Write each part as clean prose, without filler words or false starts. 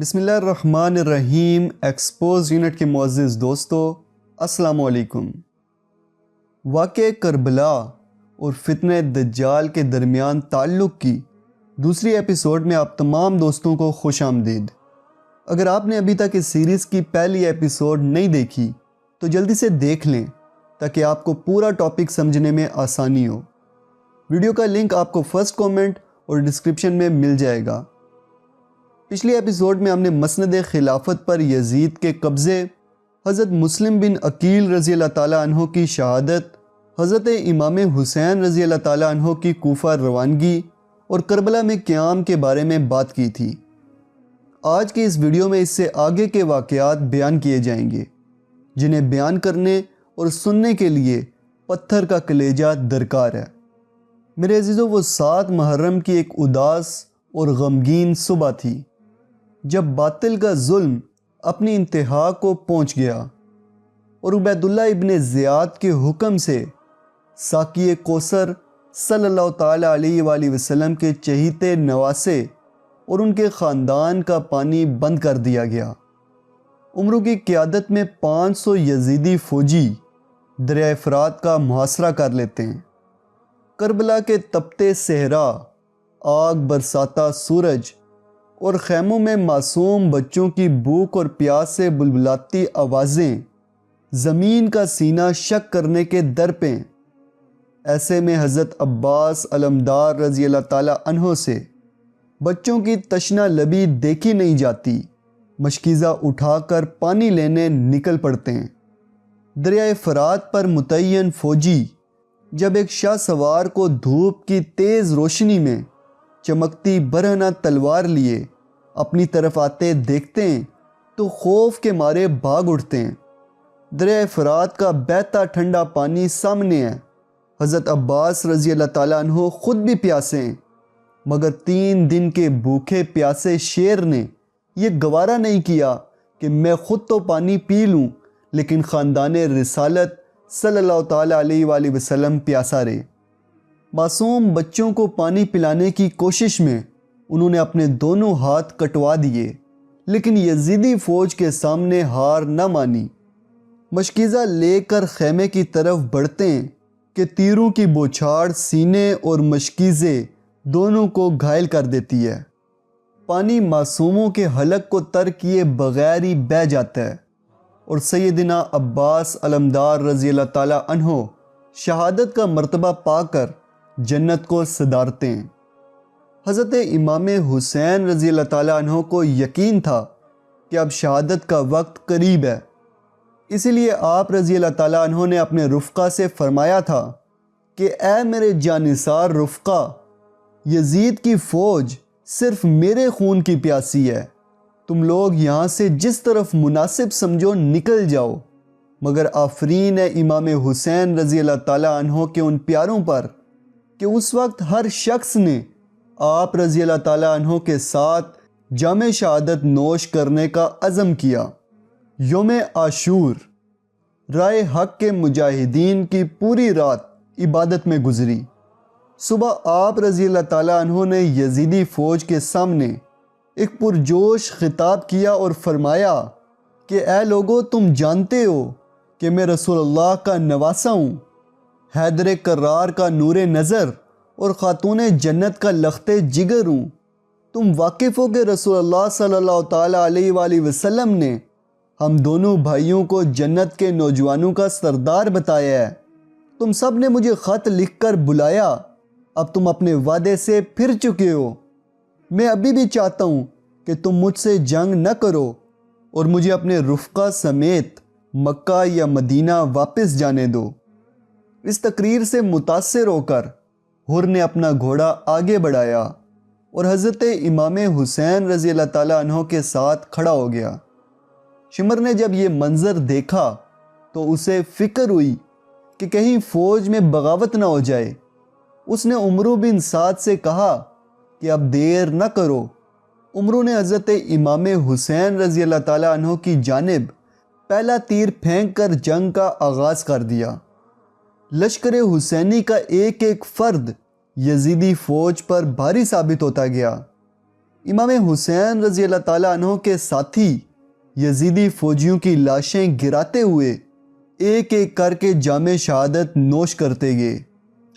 بسم اللہ الرحمن الرحیم۔ ایکسپوز یونٹ کے معزز دوستو، السلام علیکم۔ واقعہ کربلا اور فتنہ دجال کے درمیان تعلق کی دوسری ایپیسوڈ میں آپ تمام دوستوں کو خوش آمدید۔ اگر آپ نے ابھی تک اس سیریز کی پہلی ایپیسوڈ نہیں دیکھی تو جلدی سے دیکھ لیں تاکہ آپ کو پورا ٹاپک سمجھنے میں آسانی ہو۔ ویڈیو کا لنک آپ کو فرسٹ کومنٹ اور ڈسکرپشن میں مل جائے گا۔ پچھلی ایپیسوڈ میں ہم نے مسند خلافت پر یزید کے قبضے، حضرت مسلم بن عقیل رضی اللہ تعالیٰ عنہ کی شہادت، حضرت امام حسین رضی اللہ تعالیٰ عنہ کی کوفہ روانگی اور کربلا میں قیام کے بارے میں بات کی تھی۔ آج کے اس ویڈیو میں اس سے آگے کے واقعات بیان کیے جائیں گے جنہیں بیان کرنے اور سننے کے لیے پتھر کا کلیجہ درکار ہے۔ میرے عزیزو، وہ 7 محرم کی ایک اداس اور غمگین صبح تھی جب باطل کا ظلم اپنی انتہا کو پہنچ گیا اور عبید اللہ ابن زیاد کے حکم سے ساقی کوثر صلی اللہ تعالیٰ علیہ وآلہ وسلم کے چہیتے نواسے اور ان کے خاندان کا پانی بند کر دیا گیا۔ عمرو کی قیادت میں 500 یزیدی فوجی دریائے فرات کا محاصرہ کر لیتے ہیں۔ کربلا کے تپتے صحرا، آگ برساتا سورج اور خیموں میں معصوم بچوں کی بھوک اور پیاس سے بلبلاتی آوازیں زمین کا سینہ شک کرنے کے در پہ۔ ایسے میں حضرت عباس علمدار رضی اللہ تعالیٰ عنہ سے بچوں کی تشنہ لبی دیکھی نہیں جاتی، مشکیزہ اٹھا کر پانی لینے نکل پڑتے ہیں۔ دریائے فرات پر متعین فوجی جب ایک شاہ سوار کو دھوپ کی تیز روشنی میں چمکتی برہنہ تلوار لیے اپنی طرف آتے دیکھتے ہیں تو خوف کے مارے بھاگ اٹھتے ہیں۔ دریائے فرات کا بہتا ٹھنڈا پانی سامنے ہے۔ حضرت عباس رضی اللہ تعالیٰ عنہ خود بھی پیاسے ہیں، مگر 3 دن کے بھوکے پیاسے شیر نے یہ گوارا نہیں کیا کہ میں خود تو پانی پی لوں لیکن خاندان رسالت صلی اللہ تعالیٰ علیہ وآلہ وسلم پیاسا رہے۔ معصوم بچوں کو پانی پلانے کی کوشش میں انہوں نے اپنے دونوں ہاتھ کٹوا دیے، لیکن یزیدی فوج کے سامنے ہار نہ مانی۔ مشکیزہ لے کر خیمے کی طرف بڑھتے ہیں کہ تیروں کی بوچھاڑ سینے اور مشکیزے دونوں کو گھائل کر دیتی ہے۔ پانی معصوموں کے حلق کو تر کیے بغیر ہی بہہ جاتا ہے اور سیدنا عباس علمدار رضی اللہ تعالیٰ عنہ شہادت کا مرتبہ پا کر جنت کو صدارتے ہیں۔ حضرت امام حسین رضی اللہ تعالیٰ عنہ کو یقین تھا کہ اب شہادت کا وقت قریب ہے، اسی لیے آپ رضی اللہ تعالیٰ عنہ نے اپنے رفقا سے فرمایا تھا کہ اے میرے جانثار رفقا، یزید کی فوج صرف میرے خون کی پیاسی ہے، تم لوگ یہاں سے جس طرف مناسب سمجھو نکل جاؤ، مگر آفرین ہے امام حسین رضی اللہ تعالیٰ عنہ کے ان پیاروں پر کہ اس وقت ہر شخص نے آپ رضی اللہ تعالیٰ عنہ کے ساتھ جام شہادت نوش کرنے کا عزم کیا۔ یوم عاشور رائے حق کے مجاہدین کی پوری رات عبادت میں گزری۔ صبح آپ رضی اللہ تعالیٰ عنہ نے یزیدی فوج کے سامنے ایک پرجوش خطاب کیا اور فرمایا کہ اے لوگو، تم جانتے ہو کہ میں رسول اللہ کا نواسا ہوں، حیدر کرار کا نور نظر اور خاتون جنت کا لخت جگر ہوں۔ تم واقف ہو کہ رسول اللہ صلی اللہ تعالیٰ علیہ وآلہ وسلم نے ہم دونوں بھائیوں کو جنت کے نوجوانوں کا سردار بتایا ہے۔ تم سب نے مجھے خط لکھ کر بلایا، اب تم اپنے وعدے سے پھر چکے ہو۔ میں ابھی بھی چاہتا ہوں کہ تم مجھ سے جنگ نہ کرو اور مجھے اپنے رفقا سمیت مکہ یا مدینہ واپس جانے دو۔ اس تقریر سے متاثر ہو کر حر نے اپنا گھوڑا آگے بڑھایا اور حضرت امام حسین رضی اللہ تعالیٰ عنہ کے ساتھ کھڑا ہو گیا۔ شمر نے جب یہ منظر دیکھا تو اسے فکر ہوئی کہ کہیں فوج میں بغاوت نہ ہو جائے۔ اس نے عمرو بن سعد سے کہا کہ اب دیر نہ کرو۔ عمرو نے حضرت امام حسین رضی اللہ تعالیٰ عنہ کی جانب پہلا تیر پھینک کر جنگ کا آغاز کر دیا۔ لشکر حسینی کا ایک ایک فرد یزیدی فوج پر بھاری ثابت ہوتا گیا۔ امام حسین رضی اللہ تعالیٰ عنہ کے ساتھی یزیدی فوجیوں کی لاشیں گراتے ہوئے ایک ایک کر کے جام شہادت نوش کرتے گئے۔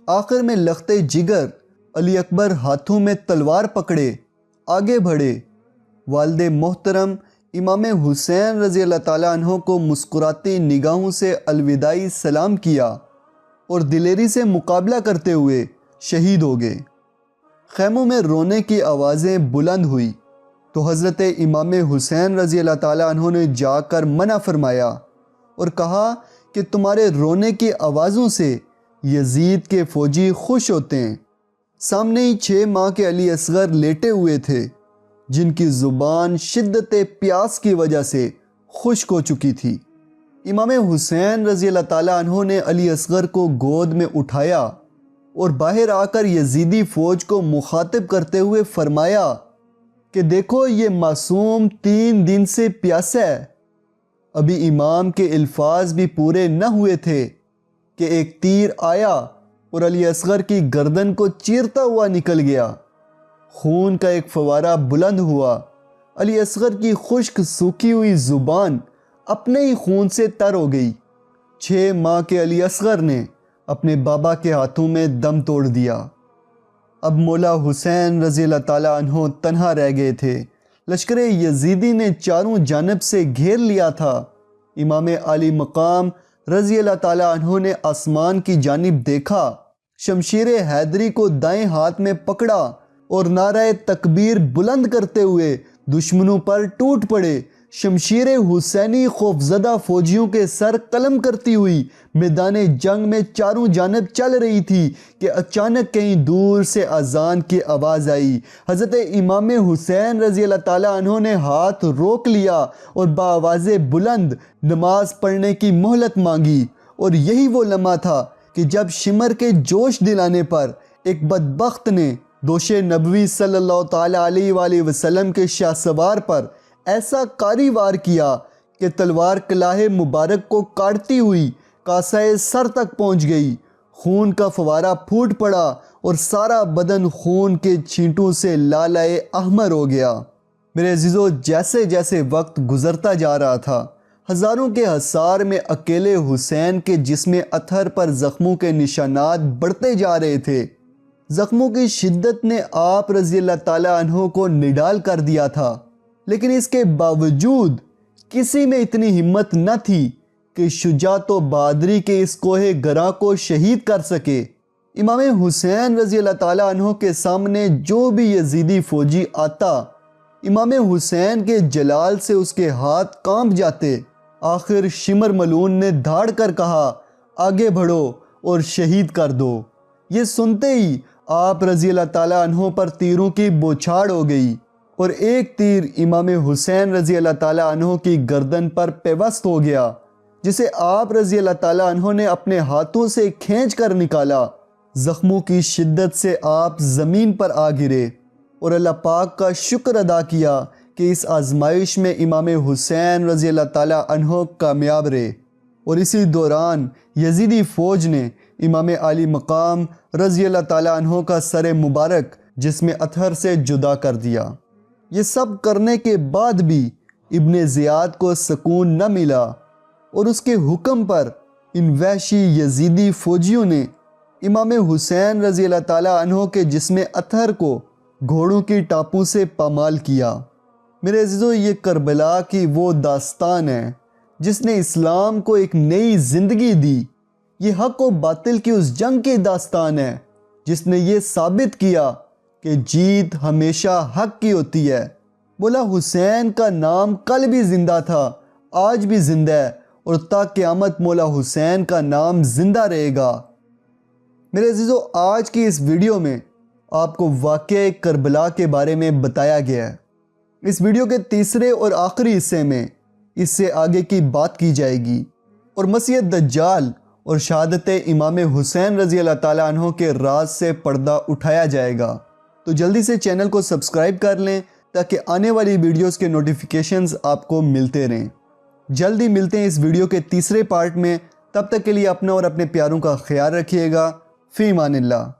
آخر میں لختے جگر علی اکبر ہاتھوں میں تلوار پکڑے آگے بڑھے۔ والد محترم امام حسین رضی اللہ تعالیٰ عنہ کو مسکراتی نگاہوں سے الوداعی سلام کیا اور دلیری سے مقابلہ کرتے ہوئے شہید ہو گئے۔ خیموں میں رونے کی آوازیں بلند ہوئی تو حضرت امام حسین رضی اللہ تعالیٰ عنہ نے جا کر منع فرمایا اور کہا کہ تمہارے رونے کی آوازوں سے یزید کے فوجی خوش ہوتے ہیں۔ سامنے ہی 6 ماہ کے علی اصغر لیٹے ہوئے تھے جن کی زبان شدت پیاس کی وجہ سے خشک ہو چکی تھی۔ امام حسین رضی اللہ تعالیٰ عنہ نے علی اصغر کو گود میں اٹھایا اور باہر آ کر یزیدی فوج کو مخاطب کرتے ہوئے فرمایا کہ دیکھو یہ معصوم 3 دن سے پیاسا ہے۔ ابھی امام کے الفاظ بھی پورے نہ ہوئے تھے کہ ایک تیر آیا اور علی اصغر کی گردن کو چیرتا ہوا نکل گیا۔ خون کا ایک فوارہ بلند ہوا۔ علی اصغر کی خشک سوکھی ہوئی زبان اپنے ہی خون سے تر ہو گئی۔ 6 ماہ کے علی اصغر نے اپنے بابا کے ہاتھوں میں دم توڑ دیا۔ اب مولا حسین رضی اللہ تعالیٰ عنہ تنہا رہ گئے تھے۔ لشکر یزیدی نے چاروں جانب سے گھیر لیا تھا۔ امام علی مقام رضی اللہ تعالیٰ عنہ نے آسمان کی جانب دیکھا، شمشیر حیدری کو دائیں ہاتھ میں پکڑا اور نعرہ تکبیر بلند کرتے ہوئے دشمنوں پر ٹوٹ پڑے۔ شمشیر حسینی خوفزدہ فوجیوں کے سر قلم کرتی ہوئی میدان جنگ میں چاروں جانب چل رہی تھی کہ اچانک کہیں دور سے اذان کی آواز آئی۔ حضرت امام حسین رضی اللہ تعالیٰ عنہ نے ہاتھ روک لیا اور بآواز بلند نماز پڑھنے کی مہلت مانگی، اور یہی وہ لمحہ تھا کہ جب شمر کے جوش دلانے پر ایک بدبخت نے دوش نبوی صلی اللہ تعالیٰ علیہ وآلہ وسلم کے شاہ سوار پر ایسا کاری وار کیا کہ تلوار کلاہ مبارک کو کاٹتی ہوئی کاسائے سر تک پہنچ گئی۔ خون کا فوارہ پھوٹ پڑا اور سارا بدن خون کے چھینٹوں سے لالائے احمر ہو گیا۔ میرے عزیزو، جیسے جیسے وقت گزرتا جا رہا تھا، ہزاروں کے حصار میں اکیلے حسین کے جسم اطہر پر زخموں کے نشانات بڑھتے جا رہے تھے۔ زخموں کی شدت نے آپ رضی اللہ تعالیٰ عنہ کو نڈال کر دیا تھا، لیکن اس کے باوجود کسی میں اتنی ہمت نہ تھی کہ شجاعت و بہادری کے اس کوہ گراں کو شہید کر سکے۔ امام حسین رضی اللہ تعالیٰ عنہ کے سامنے جو بھی یزیدی فوجی آتا، امام حسین کے جلال سے اس کے ہاتھ کانپ جاتے۔ آخر شمر ملعون نے دھاڑ کر کہا، آگے بڑھو اور شہید کر دو۔ یہ سنتے ہی آپ رضی اللہ تعالیٰ عنہ پر تیروں کی بوچھاڑ ہو گئی اور ایک تیر امام حسین رضی اللہ تعالیٰ عنہ کی گردن پر پیوست ہو گیا، جسے آپ رضی اللہ تعالیٰ عنہ نے اپنے ہاتھوں سے کھینچ کر نکالا۔ زخموں کی شدت سے آپ زمین پر آ گرے اور اللہ پاک کا شکر ادا کیا کہ اس آزمائش میں امام حسین رضی اللہ تعالیٰ عنہ کامیاب رہے، اور اسی دوران یزیدی فوج نے امام علی مقام رضی اللہ تعالیٰ عنہ کا سر مبارک جسم اطہر سے جدا کر دیا۔ یہ سب کرنے کے بعد بھی ابن زیاد کو سکون نہ ملا اور اس کے حکم پر ان وحشی یزیدی فوجیوں نے امام حسین رضی اللہ تعالیٰ عنہ کے جسم اطہر کو گھوڑوں کی ٹاپوں سے پامال کیا۔ میرے عزیزو، یہ کربلا کی وہ داستان ہے جس نے اسلام کو ایک نئی زندگی دی۔ یہ حق و باطل کی اس جنگ کی داستان ہے جس نے یہ ثابت کیا کہ جیت ہمیشہ حق کی ہوتی ہے۔ مولا حسین کا نام کل بھی زندہ تھا، آج بھی زندہ ہے، اور تا قیامت مولا حسین کا نام زندہ رہے گا۔ میرے عزیزو، آج کی اس ویڈیو میں آپ کو واقعہ کربلا کے بارے میں بتایا گیا ہے۔ اس ویڈیو کے تیسرے اور آخری حصے میں اس سے آگے کی بات کی جائے گی اور مسیح دجال اور شہادت امام حسین رضی اللہ تعالیٰ عنہ کے راز سے پردہ اٹھایا جائے گا۔ تو جلدی سے چینل کو سبسکرائب کر لیں تاکہ آنے والی ویڈیوز کے نوٹیفیکیشنز آپ کو ملتے رہیں۔ جلدی ملتے ہیں اس ویڈیو کے تیسرے پارٹ میں، تب تک کے لیے اپنا اور اپنے پیاروں کا خیال رکھیے گا۔ فی امان اللہ۔